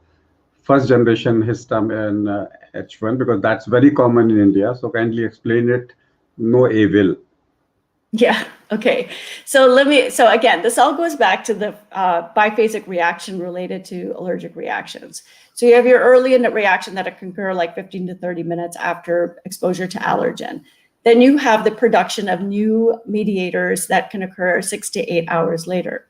A: first-generation histamine H1, because that's very common in India. So kindly explain it. No evil.
B: Yeah. Okay. So again, this all goes back to the biphasic reaction related to allergic reactions. So you have your early reaction that can occur like 15 to 30 minutes after exposure to allergen. Then you have the production of new mediators that can occur 6 to 8 hours later.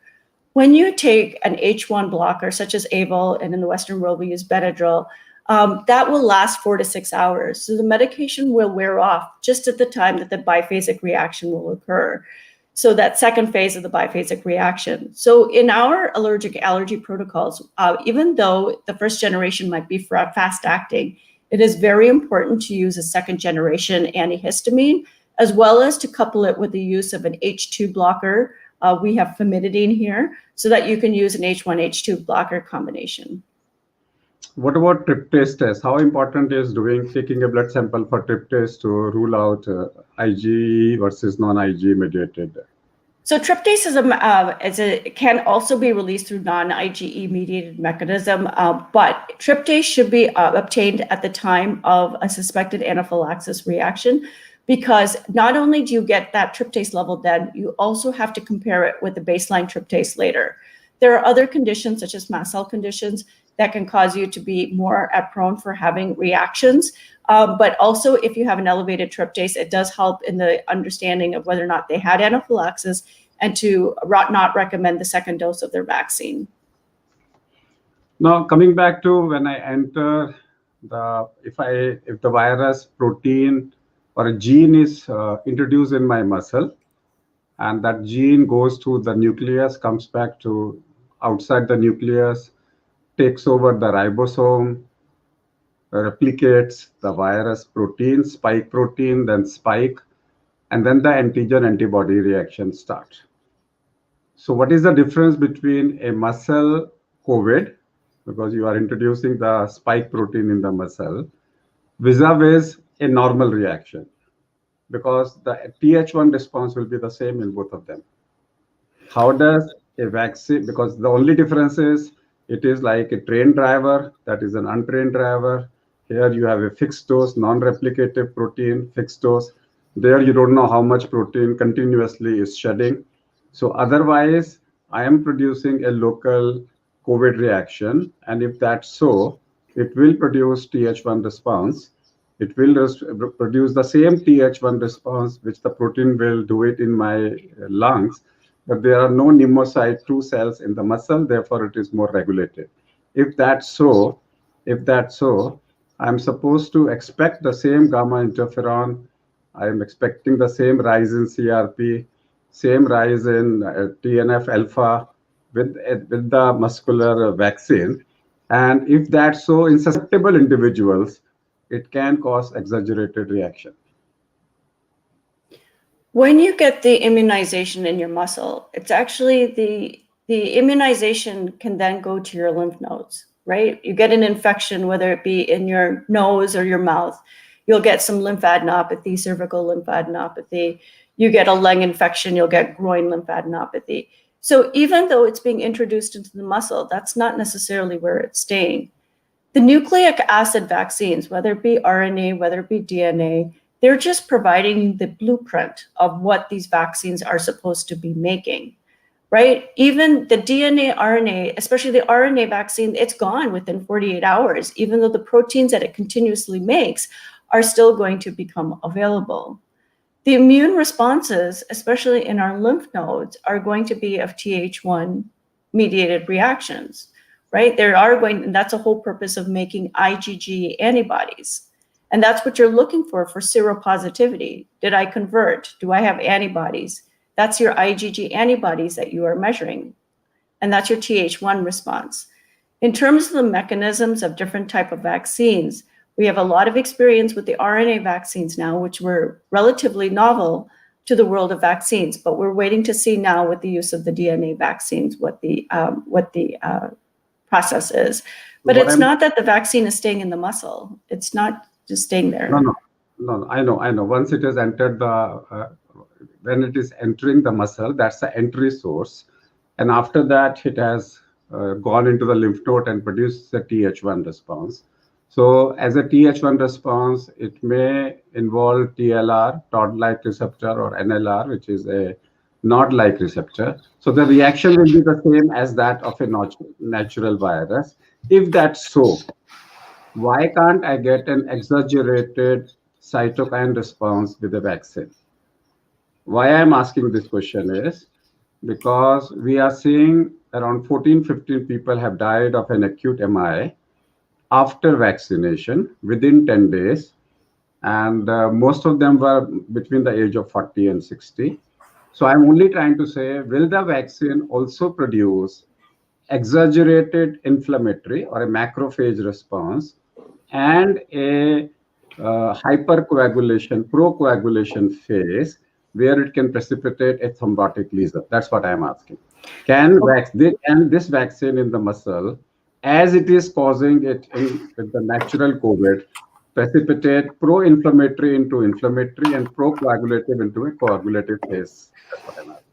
B: When you take an H1 blocker, such as Avel, and in the Western world we use Benadryl, that will last 4 to 6 hours. So the medication will wear off just at the time that the biphasic reaction will occur. So that second phase of the biphasic reaction. So in our allergy protocols, even though the first generation might be fast acting, it is very important to use a second generation antihistamine, as well as to couple it with the use of an H2 blocker. We have famotidine here, so that you can use an H1, H2 blocker combination.
A: What about tryptase test? How important is taking a blood sample for tryptase to rule out IgE versus non-IgE mediated?
B: So tryptase can also be released through non-IgE mediated mechanism, but tryptase should be obtained at the time of a suspected anaphylaxis reaction, because not only do you get that tryptase level then, you also have to compare it with the baseline tryptase later. There are other conditions, such as mast cell conditions, that can cause you to be more prone for having reactions. But also, if you have an elevated tryptase, it does help in the understanding of whether or not they had anaphylaxis and to not recommend the second dose of their vaccine.
A: Now, coming back to when I enter if the virus, protein, or a gene is introduced in my muscle, and that gene goes to the nucleus, comes back to outside the nucleus, takes over the ribosome, replicates the virus protein, spike protein, then spike, and then the antigen antibody reaction starts. So what is the difference between a muscle COVID, because you are introducing the spike protein in the muscle, vis-a-vis a normal reaction? Because the Th1 response will be the same in both of them. How does a vaccine, because the only difference is it is like a trained driver, that is an untrained driver. Here you have a fixed dose, non-replicative protein, fixed dose. There you don't know how much protein continuously is shedding. So otherwise, I am producing a local COVID reaction. And if that's so, it will produce Th1 response. It will produce the same Th1 response, which the protein will do it in my lungs. But there are no pneumocyte 2 cells in the muscle, therefore it is more regulated. If that's so, I'm supposed to expect the same gamma interferon. I am expecting the same rise in CRP, same rise in TNF alpha with the muscular vaccine. And if that's so, in susceptible individuals, it can cause exaggerated reaction.
B: When you get the immunization in your muscle, it's actually the immunization can then go to your lymph nodes, right? You get an infection, whether it be in your nose or your mouth, you'll get some lymphadenopathy, cervical lymphadenopathy. You get a lung infection, you'll get groin lymphadenopathy. So even though it's being introduced into the muscle, that's not necessarily where it's staying. The nucleic acid vaccines, whether it be RNA, whether it be DNA, they're just providing the blueprint of what these vaccines are supposed to be making, right? Even the DNA, RNA, especially the RNA vaccine, it's gone within 48 hours, even though the proteins that it continuously makes are still going to become available. The immune responses, especially in our lymph nodes, are going to be of Th1 mediated reactions, right? There are going, and that's the whole purpose of making IgG antibodies. And that's what you're looking for seropositivity. Did I convert? Do I have antibodies? That's your IgG antibodies that you are measuring. And that's your Th1 response. In terms of the mechanisms of different type of vaccines, we have a lot of experience with the RNA vaccines now, which were relatively novel to the world of vaccines, but we're waiting to see now with the use of the DNA vaccines what the process is. But it's not that the vaccine is staying in the muscle. It's not just staying there.
A: No, I know. Once it has entered when it is entering the muscle, that's the entry source. And after that, it has gone into the lymph node and produced the Th1 response. So as a Th1 response, it may involve TLR, Todd-like receptor, or NLR, which is a Nod-like receptor. So the reaction will be the same as that of a natural virus. If that's so, why can't I get an exaggerated cytokine response with the vaccine? Why I'm asking this question is because we are seeing around 14-15 people have died of an acute MI after vaccination within 10 days. And most of them were between the age of 40 and 60. So I'm only trying to say, will the vaccine also produce exaggerated inflammatory or a macrophage response and a hypercoagulation, procoagulation phase where it can precipitate a thrombotic lesion? That's what I'm asking. Can this vaccine in the muscle, as it is causing it with the natural COVID, precipitate pro-inflammatory into inflammatory and pro-coagulative into a coagulative phase? That's what I'm asking.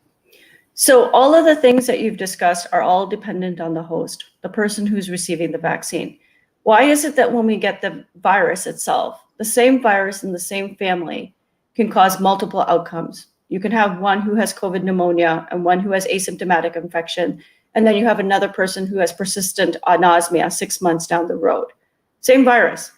B: So all of the things that you've discussed are all dependent on the host, the person who's receiving the vaccine. Why is it that when we get the virus itself, the same virus in the same family can cause multiple outcomes? You can have one who has COVID pneumonia and one who has asymptomatic infection, and then you have another person who has persistent anosmia 6 months down the road. Same virus.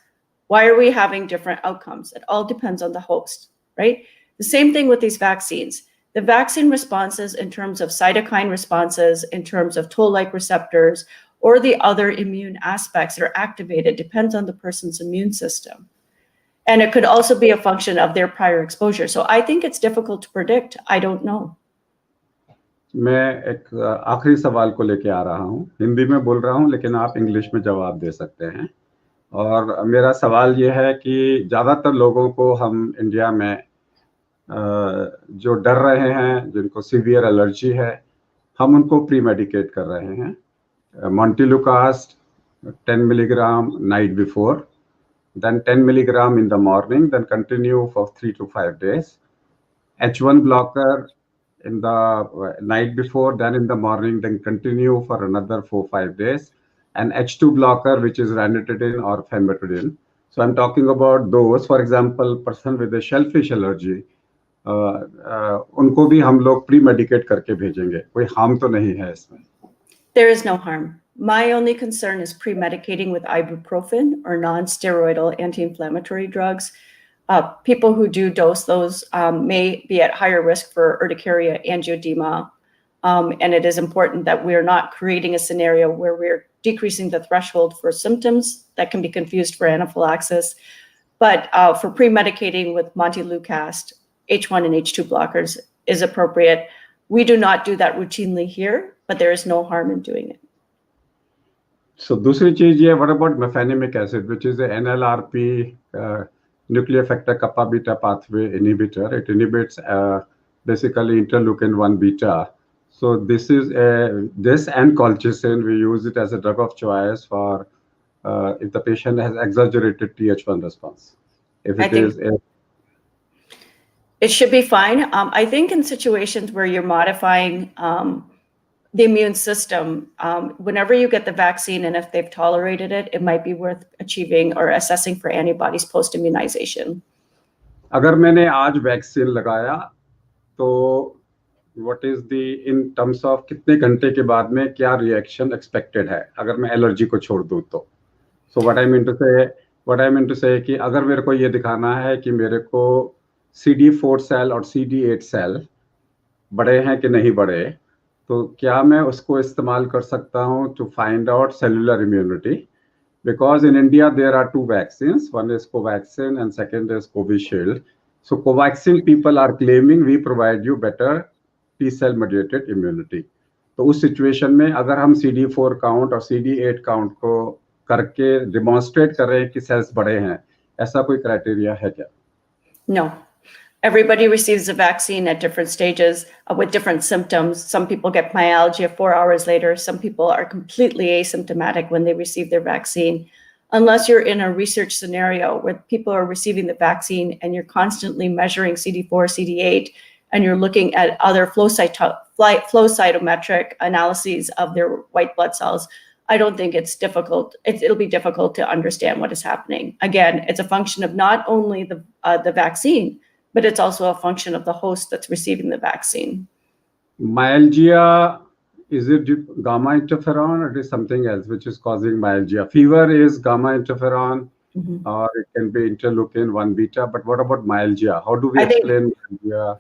B: Why are we having different outcomes? It all depends on the host, right? The same thing with these vaccines. The vaccine responses in terms of cytokine responses, in terms of toll-like receptors, or the other immune aspects that are activated depends on the person's immune system. And it could also be a function of their prior exposure. So I think it's difficult to predict. I don't know.
A: मैं एक आखिरी सवाल को लेके आ रहा हूँ, हिंदी में बोल रहा हूँ लेकिन आप इंग्लिश में जवाब दे सकते हैं। और मेरा सवाल ये है कि ज़्यादातर लोगों को हम इंडिया में जो डर रहे हैं, जिनको सीवियर एलर्जी है, हम उनको प्री मेडिकेट कर रहे हैं। मॉन्टिलुकास्ट 10 milligram night before, then 10 milligram in the morning, then continue for 3 to 5 days. H1 blocker in the night before, then in the morning, then continue for another 4-5 days. And H2 blocker, which is ranitidine or famotidine. So I'm talking about those, for example, person with a shellfish allergy, उनको भी हम लोग pre medkit करके भेजेंगे, कोई harm तो नहीं है इसमें?
B: There is no harm. My only concern is pre-medicating with ibuprofen or non-steroidal anti-inflammatory drugs. People who do dose those may be at higher risk for urticaria, angioedema, and it is important that we're not creating a scenario where we're decreasing the threshold for symptoms that can be confused for anaphylaxis. But for pre-medicating with montelukast, H1 and H2 blockers is appropriate. We do not do that routinely here, but there is no harm in doing it.
A: So दूसरी चीज ये, what about mefenamic acid, which is a NLRP nuclear factor kappa beta pathway inhibitor? It inhibits basically interleukin-1 beta. So this is this and colchicine, we use it as a drug of choice for if the patient has exaggerated Th1 response. If
B: it should be fine. I think in situations where you're modifying the immune system, whenever you get the vaccine and if they've tolerated it, it might be worth achieving or assessing for antibodies post-immunization.
A: अगर मैंने आज vaccine लगाया तो what is the in terms of कितने घंटे के बाद में क्या रिएक्शन एक्सपेक्टेड है अगर मैं एलर्जी को छोड़ दूं तो? So what I mean to say कि अगर मेरे को ये दिखाना है कि मेरे को CD4 सेल और CD8 सेल बड़े हैं कि नहीं बड़े, तो क्या मैं उसको इस्तेमाल कर सकता हूं to find out cellular immunity? Because in India there are two vaccines, one is Covaxin and second is Covishield. So Covaxin people are claiming we provide you better T cell mediated immunity. तो उस situation में अगर हम CD4 count और CD8 count को करके demonstrate कर रहे हैं कि सेल्स बड़े हैं, ऐसा कोई क्राइटेरिया है क्या?
B: No. Everybody receives the vaccine at different stages with different symptoms. Some people get myalgia 4 hours later. Some people are completely asymptomatic when they receive their vaccine. Unless you're in a research scenario where people are receiving the vaccine and you're constantly measuring CD4, CD8, and you're looking at other flow cytometric analyses of their white blood cells, I don't think it's difficult. It'll be difficult to understand what is happening. Again, it's a function of not only the vaccine, but it's also a function of the host that's receiving the vaccine.
A: Myalgia, is it gamma interferon or it is something else which is causing myalgia? Fever is gamma interferon, or it can be interleukin-1 beta, but what about myalgia? How do we explain myalgia?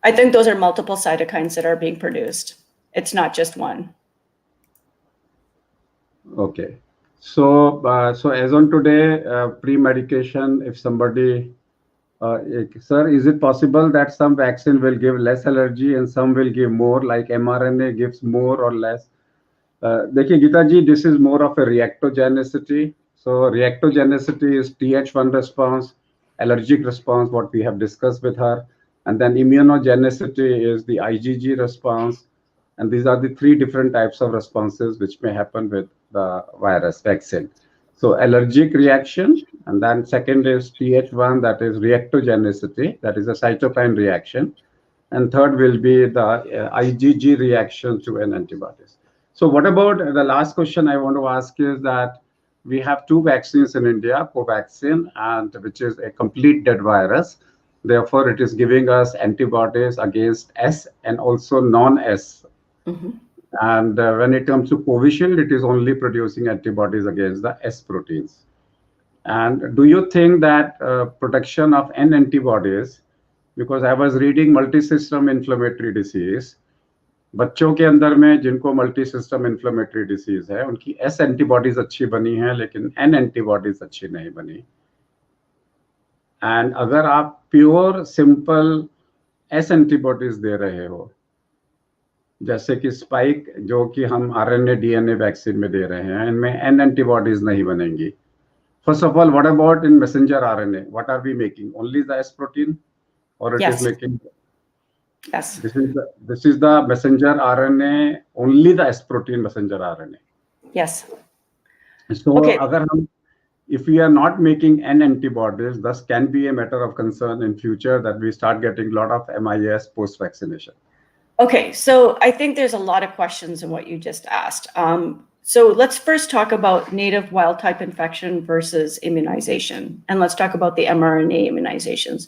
B: I think those are multiple cytokines that are being produced. It's not just one.
A: Okay. So, so as on today, pre-medication, if somebody, sir, is it possible that some vaccine will give less allergy and some will give more, like mRNA gives more or less? देखिए गीता जी, this is more of a reactogenicity. So reactogenicity is Th1 response, allergic response, what we have discussed with her. And then immunogenicity is the IgG response. And these are the three different types of responses which may happen with the virus vaccine. So allergic reaction, and then second is Th1, that is reactogenicity, that is a cytokine reaction. And third will be the IgG reaction to an antibodies. So what about the last question I want to ask is that we have two vaccines in India, Covaxin, and which is a complete dead virus. Therefore, it is giving us antibodies against S and also non-S. And when it comes to Covishield, it is only producing antibodies against the S proteins. And do you think that production of N antibodies, because I was reading multi-system inflammatory disease, बच्चों के अंदर में जिनको multi system inflammatory disease है उनकी S antibodies अच्छी बनी है लेकिन एन एंटीबॉडीज अच्छी नहीं बनी. एंड अगर आप प्योर सिंपल एस एंटीबॉडीज दे रहे हो जैसे कि स्पाइक जो कि हम आरएनए डीएनए वैक्सीन में दे रहे हैं, इनमें एन एंटीबॉडीज नहीं बनेंगी. First of all, what about in messenger RNA? What are we making? Only the S protein, or it is
B: Yes.
A: making?
B: Yes.
A: This is the messenger RNA, only the S protein messenger RNA.
B: Yes.
A: So
B: Okay.
A: अगर हम, if we are not making N antibodies, thus can be a matter of concern in future that we start getting a lot of MIS post vaccination.
B: Okay, so I think there's a lot of questions in what you just asked. So let's first talk about native wild type infection versus immunization. And let's talk about the mRNA immunizations.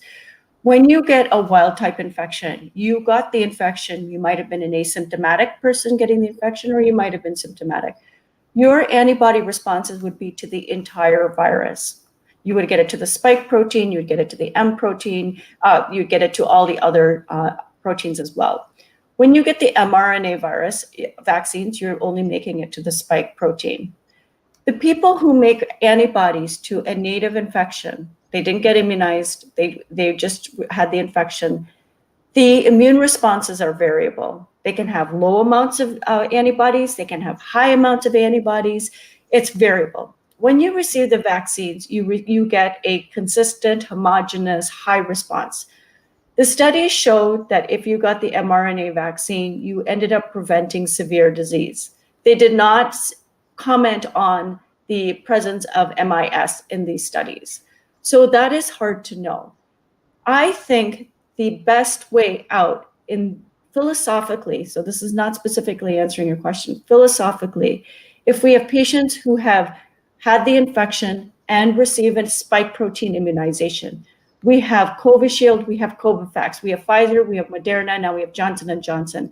B: When you get a wild type infection, you got the infection, you might have been an asymptomatic person getting the infection, or you might have been symptomatic. Your antibody responses would be to the entire virus. You would get it to the spike protein, you would get it to the M protein, you'd get it to all the other proteins as well. When you get the mRNA virus vaccines, you're only making it to the spike protein. The people who make antibodies to a native infection, they didn't get immunized, they just had the infection. The immune responses are variable. They can have low amounts of antibodies, they can have high amounts of antibodies. It's variable. When you receive the vaccines, you get a consistent, homogeneous, high response. The studies showed that if you got the mRNA vaccine, you ended up preventing severe disease. They did not comment on the presence of MIS in these studies. So that is hard to know. I think the best way out in philosophically, so this is not specifically answering your question, philosophically, if we have patients who have had the infection and receive a spike protein immunization, we have Covishield, we have Covifax, we have Pfizer, we have Moderna, now we have Johnson & Johnson.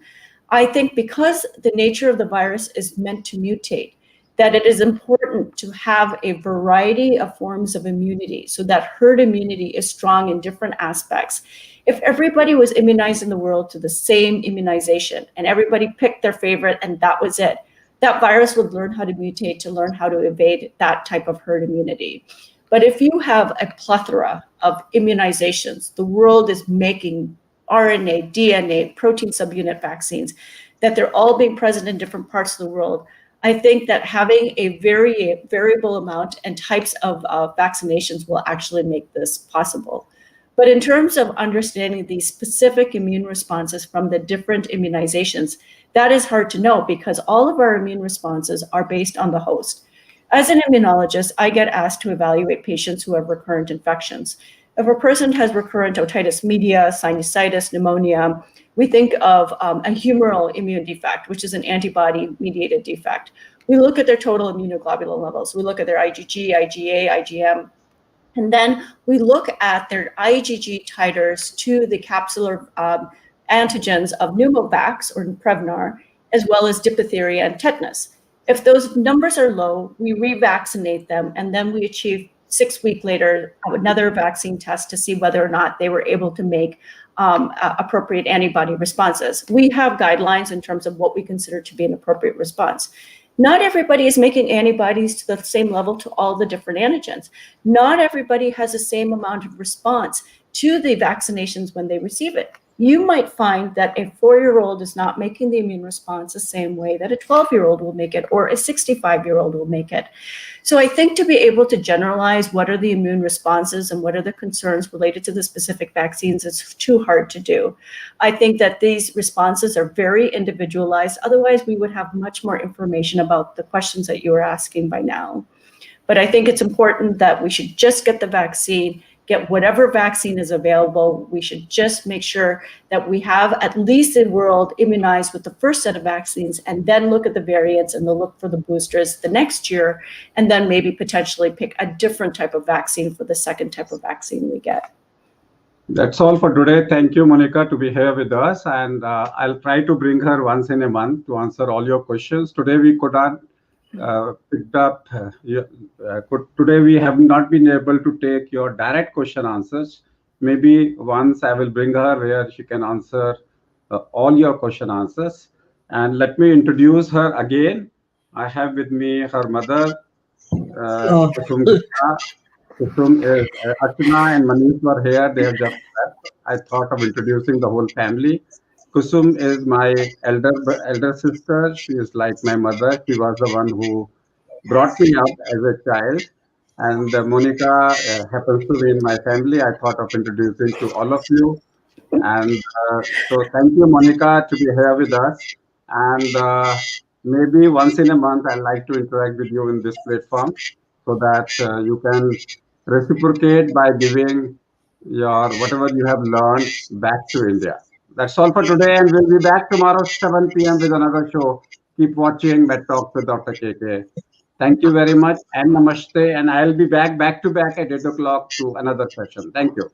B: I think because the nature of the virus is meant to mutate, that it is important to have a variety of forms of immunity so that herd immunity is strong in different aspects. If everybody was immunized in the world to the same immunization and everybody picked their favorite and that was it, that virus would learn how to mutate to learn how to evade that type of herd immunity. But if you have a plethora of immunizations, the world is making RNA, DNA, protein subunit vaccines, that they're all being present in different parts of the world. I think that having a very variable amount and types of vaccinations will actually make this possible. But in terms of understanding the specific immune responses from the different immunizations, that is hard to know because all of our immune responses are based on the host. As an immunologist, I get asked to evaluate patients who have recurrent infections. If a person has recurrent otitis media, sinusitis, pneumonia, we think of a humoral immune defect, which is an antibody-mediated defect. We look at their total immunoglobulin levels. We look at their IgG, IgA, IgM, and then we look at their IgG titers to the capsular antigens of pneumovax or Prevnar, as well as diphtheria and tetanus. If those numbers are low, we revaccinate them, and then we achieve 6 weeks later another vaccine test to see whether or not they were able to make appropriate antibody responses. We have guidelines in terms of what we consider to be an appropriate response. Not everybody is making antibodies to the same level to all the different antigens. Not everybody has the same amount of response to the vaccinations when they receive it. You might find that a 4-year-old is not making the immune response the same way that a 12-year-old will make it or a 65-year-old will make it. So I think to be able to generalize what are the immune responses and what are the concerns related to the specific vaccines is too hard to do. I think that these responses are very individualized. Otherwise, we would have much more information about the questions that you are asking by now. But I think it's important that we should just get the vaccine, get whatever vaccine is available. We should just make sure that we have at least the world immunized with the first set of vaccines and then look at the variants and look for the boosters the next year, and then maybe potentially pick a different type of vaccine for the second type of vaccine we get.
A: That's all for today. Thank you, Monica, to be here with us. And I'll try to bring her once in a month to answer all your questions. Today we could not picked up. Today we have not been able to take your direct question answers. Maybe once I will bring her where she can answer all your question answers. And let me introduce her again. I have with me her mother, Archana and Manish were here. They have just left. I thought of introducing the whole family. Kusum is my elder sister. She is like my mother. She was the one who brought me up as a child. And Monica happens to be in my family. I thought of introducing to all of you. And so thank you, Monica, to be here with us. And maybe once in a month, I'd like to interact with you in this platform so that you can reciprocate by giving your whatever you have learned back to India. That's all for today, and we'll be back tomorrow 7 p.m. with another show. Keep watching Medtalks with Dr. KK. Thank you very much and namaste. And I'll be back to back at 8 o'clock to another session. Thank you.